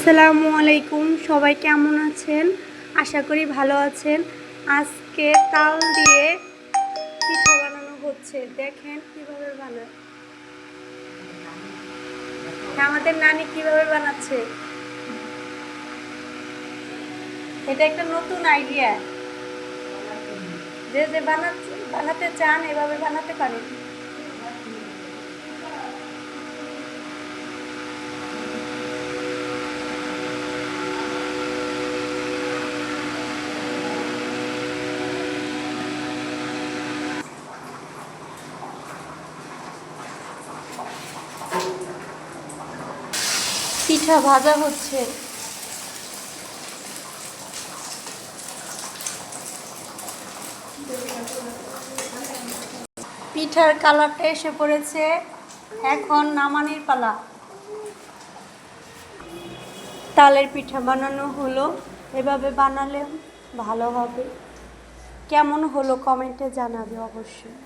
আসসালামু আলাইকুম, সবাই কেমন আছেন? আশা করি ভালো আছেন। আজকে তাল দিয়ে পিঠা বানানো হচ্ছে। দেখেন কিভাবে বানায় আমাদের নানি, কিভাবে বানাচ্ছে। এটা একটা নতুন আইডিয়া, যে যে বানাতে চান এভাবে বানাতে পারেন। পিঠা ভাজা হচ্ছে। পিঠার কালারটা এসে পড়েছে, এখন নামানির পালা। তালের পিঠা বানানো হলো। এভাবে বানালে ভালো হবে। কেমন হলো কমেন্টে জানাবে অবশ্যই।